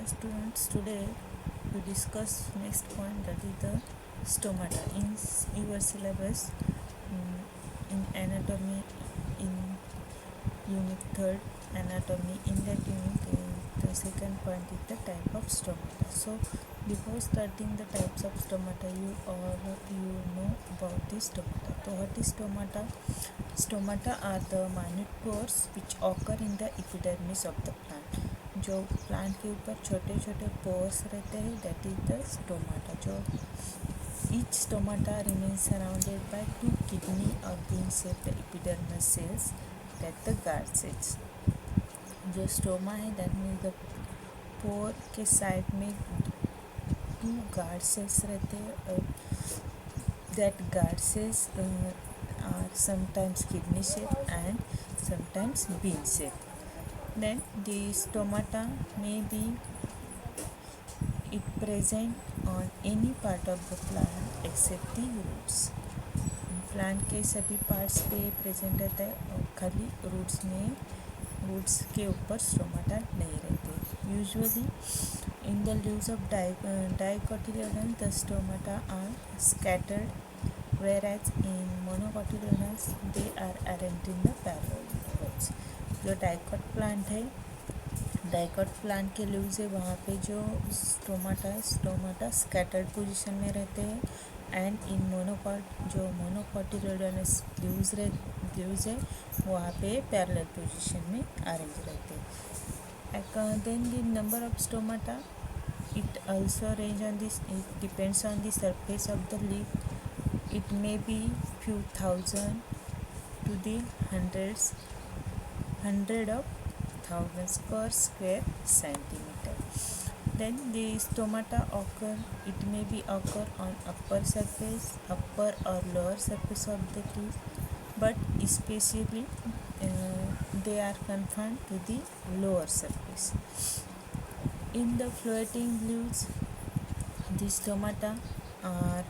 Students, today we discuss next point, that is the stomata. In your syllabus, in anatomy, in unit 3rd anatomy, in that unit the second point is the type of stomata. So before starting the types of stomata, you know about the stomata. So what is stomata? Stomata are the minute pores which occur in the epidermis of the plant. जो plant के ऊपर छोटे छोटे pores रहते हैं, that is the stomata. जो each stomata remains surrounded by two kidney or bean shaped epidermal cells, that the guard cells. जो stoma है, दैट मीन्स द पोर के साइड में टू गार्ड सेल्स रहते हैं, और that guard cells are sometimes kidney shaped and sometimes bean shaped. Then the stomata may be it present on any part of the plant except the roots. Plant के सभी parts पे present रहता है, और खाली रूट्स के ऊपर stomata नहीं रहते. Usually in the leaves of dicotyledon the stomata are scattered, whereas in monocotyledons they are arranged in the parallel rows. जो डाइकोट प्लांट है, डाइकोट प्लांट के लीव्स है, वहाँ पे जो स्टोमाटा स्कैटर्ड पोजीशन में रहते हैं, एंड इन मोनोकोटिलेडनस लीव्स है, वहाँ पे पैरेलल पोजीशन में अरेंज रहते हैं. Then the number of stomata, it also range on this, it depends on the surface of the leaf. It may be few thousand to the hundred of thousands per square centimeter. Then the stomata occur, it may be occur on upper or lower surface of the leaf, but especially they are confined to the lower surface. In the floating leaves, the stomata are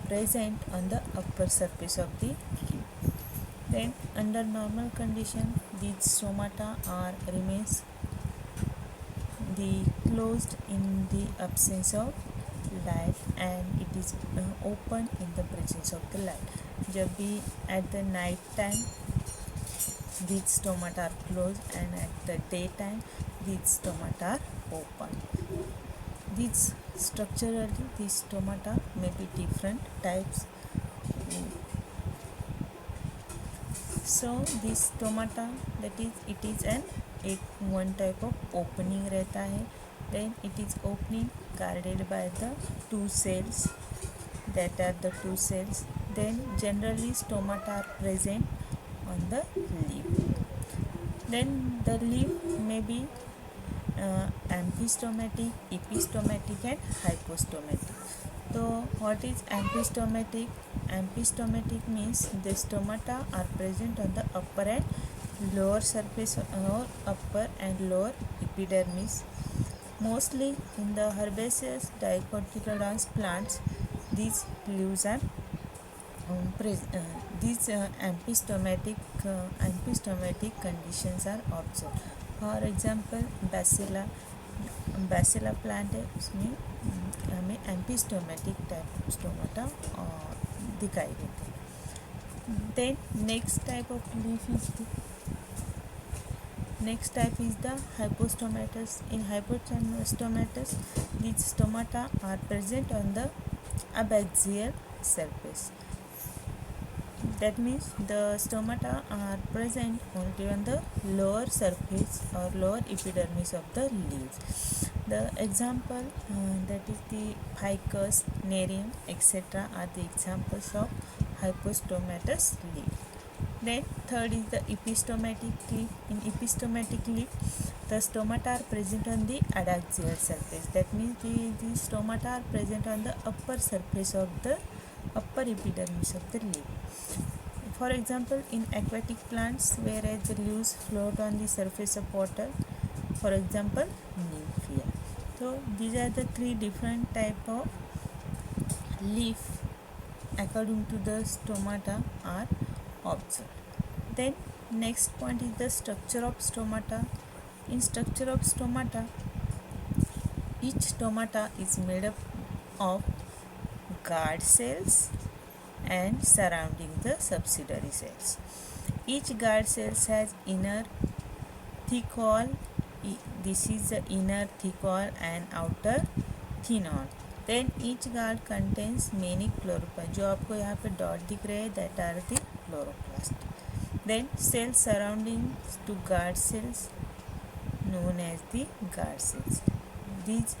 present on the upper surface of the leaf. Then under normal condition, these stomata remains closed in the absence of light, and it is open in the presence of the light. जब भी at the night time these stomata are closed, and at the daytime these stomata are open. These structurally these stomata may be different types. So this stomata, that is, it is one type of opening रहता है. Then it is opening guarded by the two cells, that are the two cells. Then generally stomata are present on the leaf. Then the leaf may be ampistomatic, epistomatic and hypostomatic. So what is ampistomatic? Ampistomatic means the stomata are present on the upper and lower surface, or upper and lower epidermis. Mostly in the herbaceous dicotyledonous plants, these leaves are these ampistomatic conditions are observed. For example, Bacilla plant है, उसमें हमें एम्पिस्टोमेटिक type stomata दिखाई देते हैं. Then next type of leaf is the hypostomatous. In hypostomatous, these stomata are present on the abaxial surface. That means the stomata are present only on the lower surface or lower epidermis of the leaves. The example, that is the ficus, nerium, etc. are the examples of hypostomatous leaf. Then third is the epistomatic leaf. In epistomatic leaf, the stomata are present on the adaxial surface. That means the stomata are present on the upper surface of the upper epidermis of the leaf. For example, in aquatic plants, whereas the leaves float on the surface of water, for example, nymphia. So these are the three different type of leaf according to the stomata are observed. Then next point is the structure of stomata. In structure of stomata, Each stomata is made up of guard cells and surrounding the subsidiary cells. Each guard cells has inner thick wall. This is the inner thick wall and outer thin wall. Then each guard contains many chloroplasts. जो आपको यहाँ पे dot दिख रहे हैं that are the chloroplast. Then cells surrounding to guard cells known as the guard cells. These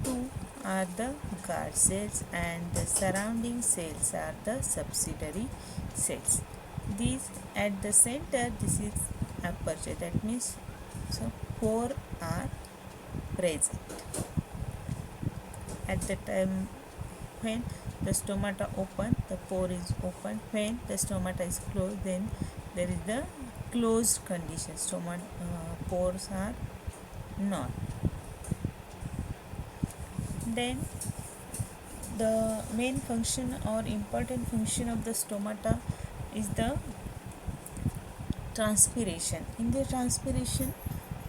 two are the guard cells and the surrounding cells are the subsidiary cells. These at the center, this is aperture, that means so pore are present. At the time when the stomata open, the pore is open. When the stomata is closed, then there is the closed condition. Pores are not. Then the main function or important function of the stomata is the transpiration. In the transpiration,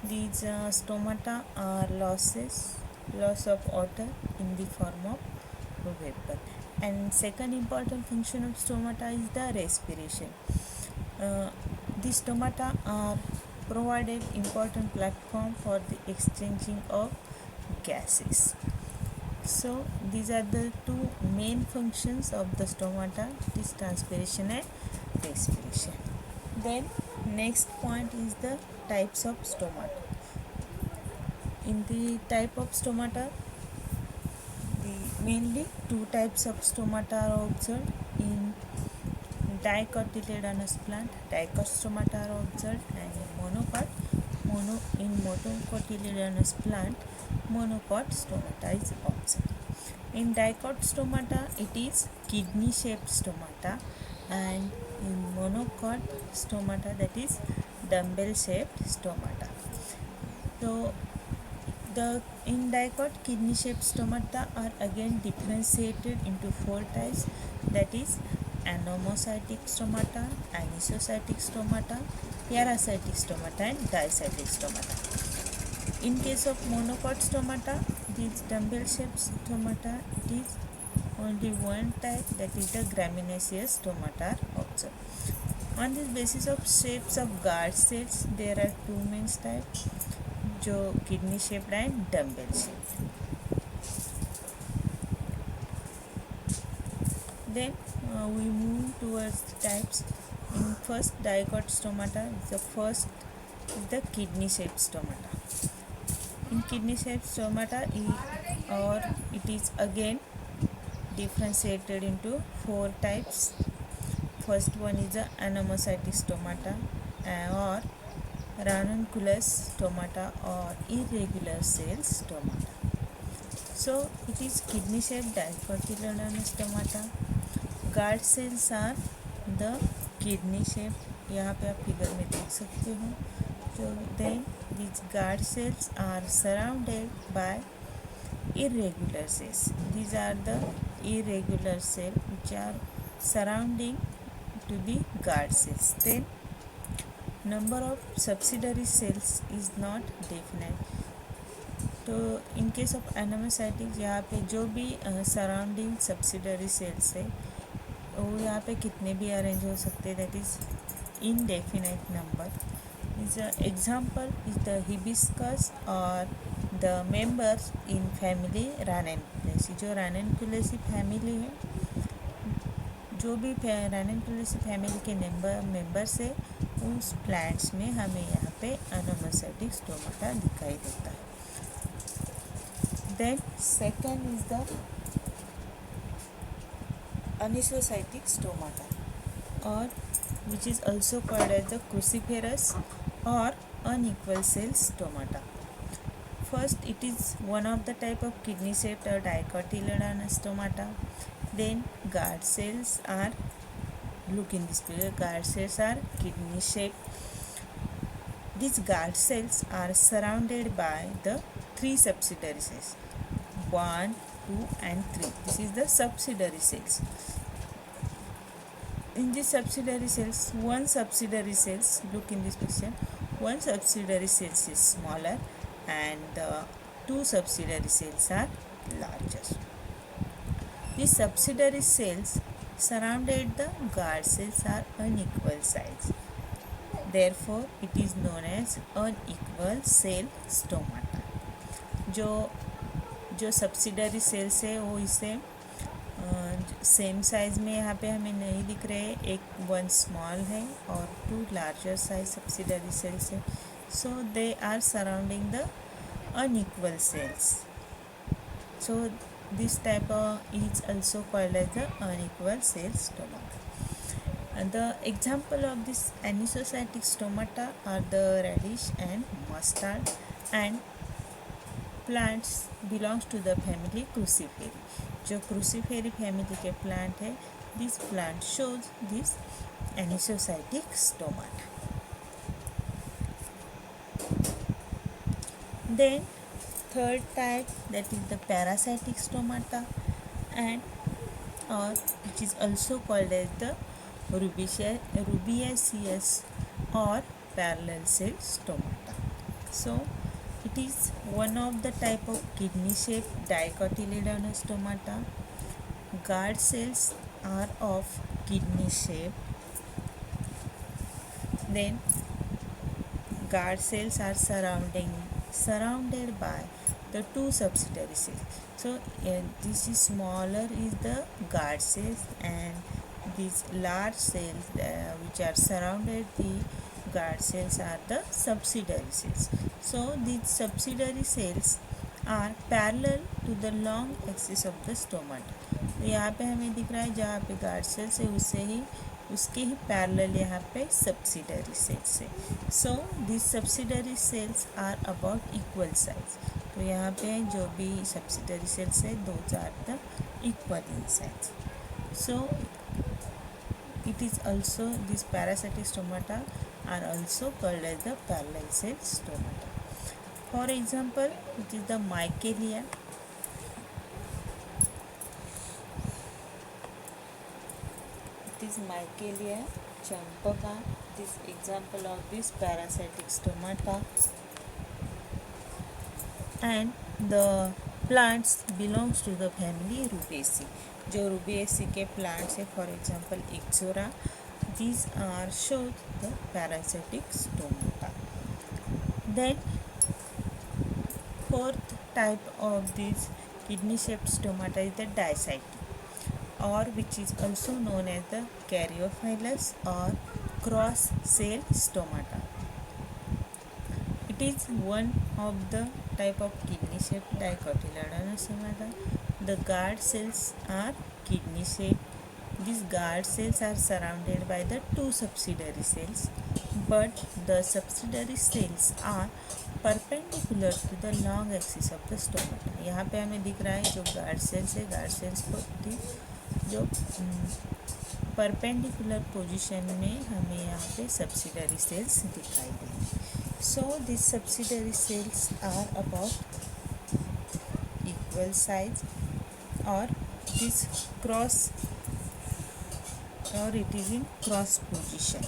these stomata are loss of water in the form of vapor. And second important function of stomata is the respiration. The stomata are provided important platform for the exchanging of gases. So these are the two main functions of the stomata, this transpiration and respiration. Then next point is the types of stomata. In the type of stomata, mainly two types of stomata are observed. In dicotyledonous plant, dicot stomata are observed, and in monocotyledonous plant, monocot stomata is observed. In dicot stomata, it is kidney shaped stomata, and in monocot stomata, that is dumbbell shaped stomata. So in dicot, kidney shaped stomata are again differentiated into four types, that is anomocytic stomata, anisocytic stomata, parasitic stomata, and dicytic stomata. In case of monocot stomata, these dumbbell shaped stomata, it is only one type, that is the graminaceous stomata are observed. On this basis of shapes of guard cells, there are two main types, जो kidney shaped and dumbbell shaped. Then we move towards the types. In first dicot stomata, the first is the kidney shaped stomata. In kidney shaped stomata, it is again differentiated into four types. First one is the anomocytic stomata or ranunculus stomata or irregular cell stomata. So it is kidney shaped dicotyledonous stomata. Guard cells are the kidney shaped, यहाँ पे आप figure में देख सकते हो. So then these guard cells are surrounded by irregular cells. These are the irregular cells which are surrounding to the guard cells. Then number of subsidiary cells is not definite. तो in case of एनामोसाइटिक यहाँ पे जो भी surrounding subsidiary cells है वो यहाँ पे कितने भी अरेंज हो सकते हैं, that is indefinite number. Is example is the hibiscus और द मेंबर्स इन फैमिली राननकुलेसी. जो राननकुलेसी फैमिली है, जो भी राननकुलेसी फैमिली के मेंबर्स है, उस प्लांट्स में हमें यहाँ पे एनामोसाइटिक स्टोमाटा दिखाई देता है. Then second is the anisocytic stomata, or which is also called as the cruciferous or unequal cell stomata. First, it is one of the type of kidney shaped or dicotyledonous stomata. Then guard cells are, look in this figure, guard cells are kidney shaped. These guard cells are surrounded by the three subsidiary cells, 1, 2 and 3. This is the subsidiary cells. In these subsidiary cells, one subsidiary cells, look in this picture, one subsidiary cells is smaller and the two subsidiary cells are larger. These subsidiary cells surrounded the guard cells are unequal size. Therefore, it is known as unequal cell stomata. जो जो subsidiary cells है वो इसे same size में यहाँ पे हमें नहीं दिख रहे, एक वन स्मॉल है और two larger size subsidiary cells है. So they are surrounding the unequal cells. So this type is also called as the unequal cell stomata. And the example of this anisocytic stomata are the radish and mustard, and plants belongs to the family crucifery. जो crucifery family के plant है, this plant shows this anisocytic stomata. Then third type, that is the parasitic stomata, and or which is also called as the rubiaceous or parallel cell stomata. So it is one of the type of kidney shaped dicotyledonous stomata. Guard cells are of kidney shape. Then guard cells are surrounded by the two subsidiary cells. So this is smaller is the guard cells, and these large cells which are surrounded the guard cells are the subsidiary cells. So these subsidiary cells are parallel to the long axis of the stomata. तो यहाँ पे हमें दिख रहा है जहाँ पे guard cells है उसके ही पैरेलल यहाँ पे सब्सिडरी सेल्स है. So this subsidiary cells are about equal size. तो यहाँ पे जो भी सब्सिडरी सेल्स है those are the equal in size. So it is also these parasitic stomata are also called as the parallel cell stomata. For example, it is the Michelia. It is Michelia champaca. This example of this parasitic stomata. And the plants belongs to the family Rubiaceae. जो Rubiaceae के plants है, for example Ixora, these are shown the parasitic stomata. Then fourth type of this kidney shaped stomata is the dicytic, or which is also known as the Caryophyllus or cross cell stomata. It is one of the type of kidney shaped dicotyledonous stomata. The guard cells are kidney shaped. These guard cells are surrounded by the two subsidiary cells, but the subsidiary cells are perpendicular to the long axis of the stomata. यहाँ पे हमें दिख रहा है जो guard cells है, guard cells को जो परपेंडिकुलर पोजीशन में हमें यहाँ पे सब्सिडरी सेल्स दिखाई देंगे. So these subsidiary cells are about equal size, or this cross, or it is in cross position.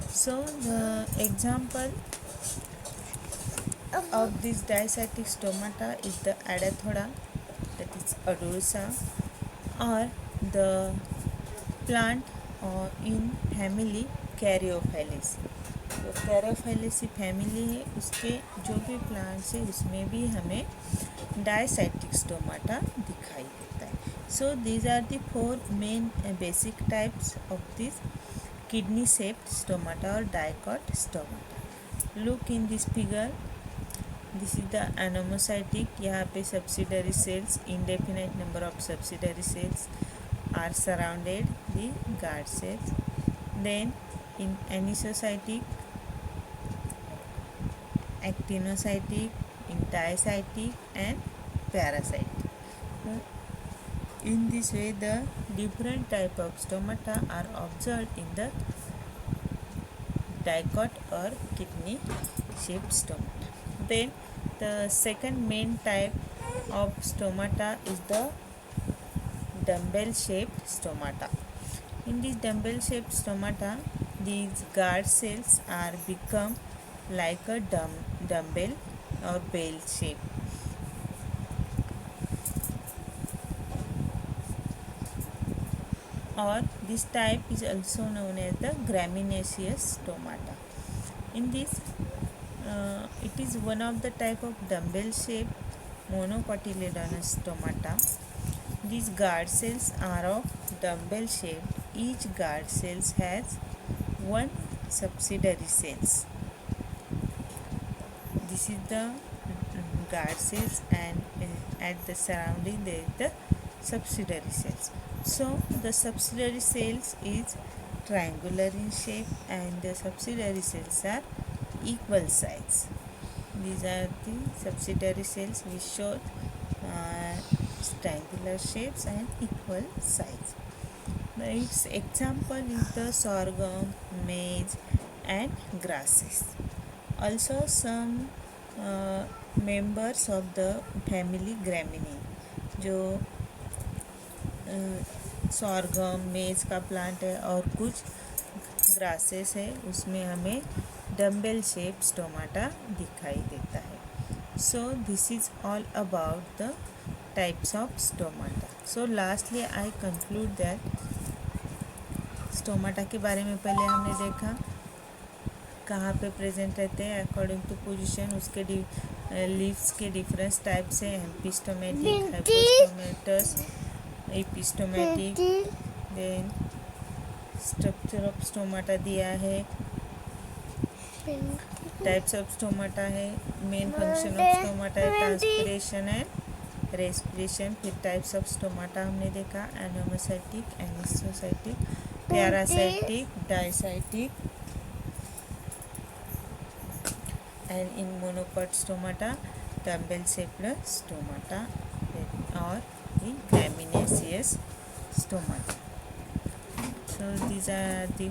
So the example of this dicytic stomata is the Adathoda, that is Adosa, or the plant in family Caryophyllaceae. तो कैरियोफाइलेसी family है, उसके जो भी plants है उसमें भी हमें डायसाइटिक stomata दिखाई देता है. So these are the four main basic types of this kidney shaped stomata और dicot stomata. Look in this figure, this is the anomocytic. यहाँ पे subsidiary cells, indefinite number of subsidiary cells are surrounded the guard cells. Then in anisocytic, actinocytic, dicytic and parasitic. In this way the different type of stomata are observed in the dicot or kidney shaped stomata. Then the second main type of stomata is the dumbbell shaped stomata. In this dumbbell shaped stomata, these guard cells are become like a dumbbell or bell shape. or this type is also known as the gramineous stomata. In this, it is one of the type of dumbbell shaped monocotyledonous stomata. These guard cells are of dumbbell shaped. Each guard cells has one subsidiary cells. This is the guard cells, and at the surrounding there is the subsidiary cells. So the subsidiary cells is triangular in shape and the subsidiary cells are equal size. These are the subsidiary cells which show triangular shapes and equal size. Its example is the sorghum, maize and grasses. Also some members of the family Gramineae, जो sorghum, मेज का plant है और कुछ grasses है, उसमें हमें dumbbell shape stomata दिखाई देता है. So this is all about the types of stomata. So lastly I conclude that stomata के बारे में पहले हमने देखा कहाँ पे प्रेजेंट रहते हैं अकॉर्डिंग टू पोजीशन, उसके लीव्स के डिफरेंस टाइप्स है, epistomatic, hypostomatous, epistomatic. Then structure of stomata दिया है, टाइप्स ऑफ स्टोमाटा है, मेन फंक्शन ऑफ स्टोमाटा है ट्रांसपिरेशन एंड रेस्पिरेशन. फिर टाइप्स ऑफ स्टोमाटा हमने देखा, anomocytic, anisocytic, paracytic, diacytic and in monopod stomata, dumbbell shaped stomata or the gramineous stomata. So these are the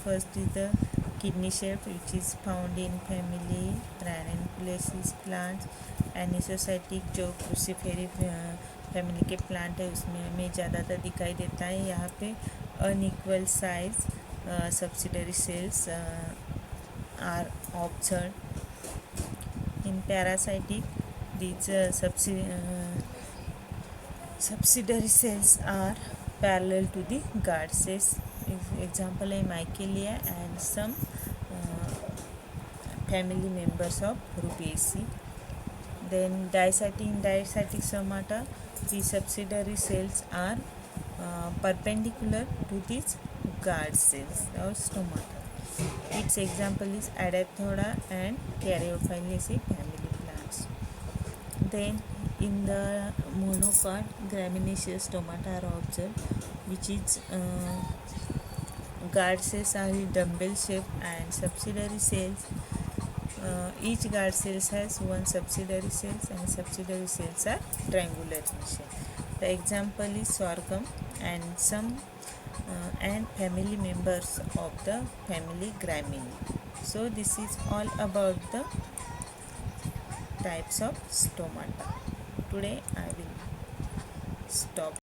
first is the kidney shape which is found in family Ranunculaceae plants. एनिसोसाइटिक जो क्रूसीफेरी family के plant है उसमें हमें ज़्यादातर दिखाई देता है. यहाँ पे unequal size subsidiary cells are observed. In parasitic, these subsidiary cells are parallel to the guard cells. Example है Michelia and some family members of Rubiaceae. Then diastatic stomata, the subsidiary cells are perpendicular to these guard cells or stomata. Its example is Adapthoda and Caryophyllaceae family plants. Then in the monopod, gramineous stomata are observed, which is guard cells are dumbbell shaped and subsidiary cells. Each guard cells has one subsidiary cells and subsidiary cells are triangular in shape. The example is sorghum and some and family members of the family Gramineae. So this is all about the types of stomata. Today I will stop.